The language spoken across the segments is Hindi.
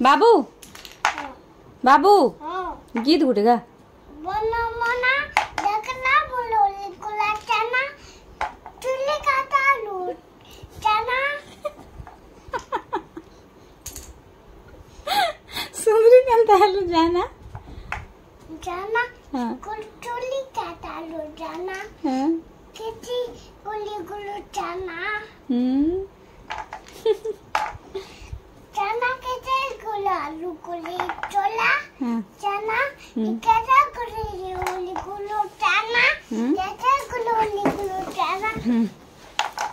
बाबू बाबू हाँ। गीत गुटेगा बोलो मोना देखना बोलो लिकुला चना चुल्ली का तालू चना सुंदरी कहता है लो जाना चना हाँ कुल चुल्ली का तालू चना हाँ किसी गुली गुलू चना चना किसी गुलालू गुली चोला हाँ चना कैसा गुली गुलू चना कैसा गुली गुलू चना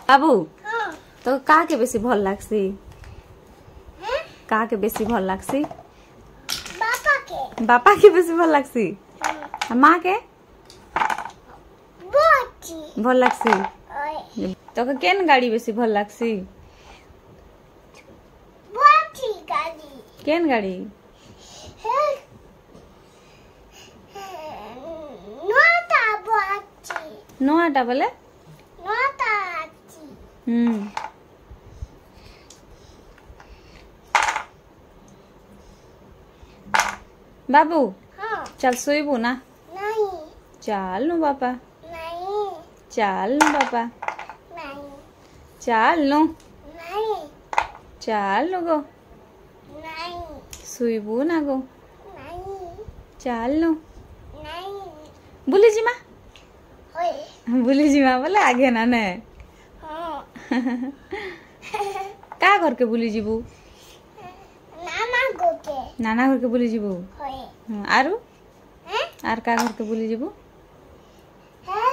बाबू हाँ तो का के बेसी भल लागसी हैं का के बेसी भल लागसी बापा के बेसी भल लागसी आ माँ के बोची भल लागसी ओए तो केन गाड़ी बेसी भल लागसी बोची गाड़ी केन गाड़ी नोटा बोची नोआटा बोले नोटा आची बाबू हाँ चल सोईबू ना नहीं चाल नु बापा नहीं चाल नु बापा नहीं चाल नु नहीं चाल नु गो नहीं सोईबू ना गो नहीं चाल नु नहीं बुली जी माँ ओए बुली जी माँ बोले आगे ना ने हाँ का घर के बुली जीबू नाना गोके नाना घर के बुली जीबू ओए आरु हैं आर का घर के बुली जीबू है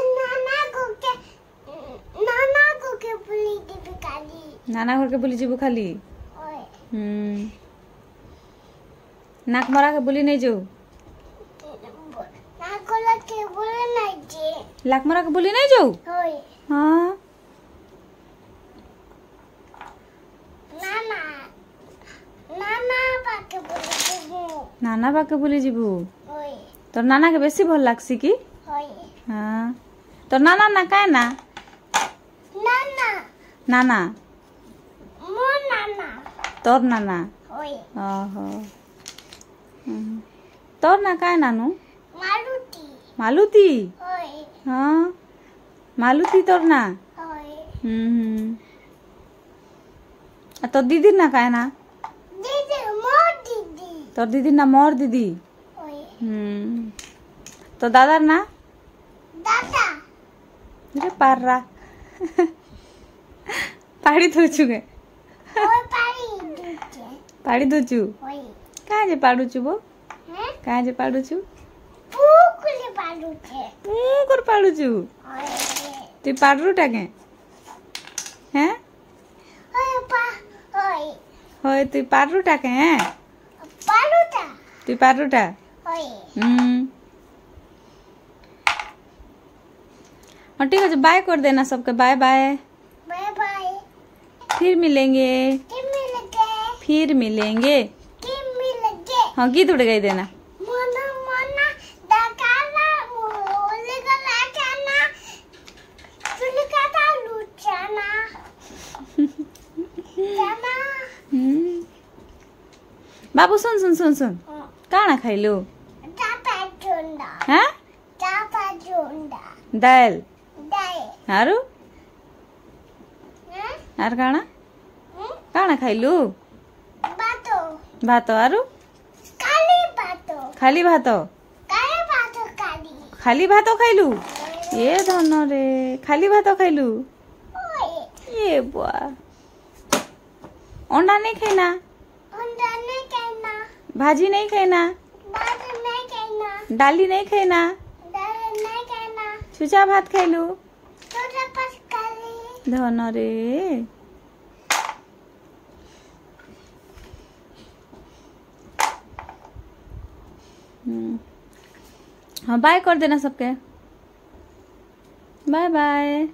नाना गोके पुली दी काली नाना घर के बुली जीबू खाली ओए नाक मरा के बुली नहीं जाऊ ना कोला के बोले नहीं जे लाक मरा के बुली नहीं जाऊ ओए हाँ नाना नाना बाके बोले देबो नाना बा के बुली जीबू ओए तोर नाना के बेसी भल लागसी की ओए हाँ तोर नाना ना काहे ना नाना नाना मो नाना तोर नाना ओए ओहो तोर ना काहे नानू मारुति मालूती ओए हाँ मालूती तोर ना ओए आ तोर दीदी ना काहे ना दीदी मो दीदी तोर दीदी ना मोर दीदी ओए तो दादा ना दादा अरे पार्रा पाड़ी धोचु गे ओए पारी दूचे पाड़ी धोचु ओए कहाँ जे पाडुचु बो हैं कहाँ जे पाडुचु पूकुले पाडूचे कर पाडुचु ओए तु पाडरू टाके हैं ओए पा ओए होय तु पाडरू टाके हैं पाडूटा तु पाडरू टा ओए हाँ ठीक है बाय कर देना सबके बाय बाय बाय बाय फिर मिलेंगे किम मिलगे फिर मिलेंगे किम मिलगे हाँ गीत उड़ गई देना मोना मोना दाकाला मोले गला चना चुलकाता लुचाना चना बाबू सुन सुन सुन सुन काना खाइलु चापा चुंडा हाँ चापा चुंडा दाल दाए हारू हैं आर काना काना खाइलु बातो भात आरु काली बातो खाली भात काली बातो काली खाली भात खाइलु ए धन रे खाली भात खाइलु ओए ए बुआ अंडा नहीं खाइना अंडा नहीं कहना भाजी नहीं खाइना बात नहीं कहना डाली नहीं खाइना दाल नहीं कहना छुचा भात खाइलु छोटा पास काली धन रे हाँ बाय कर देना सबके बाय बाय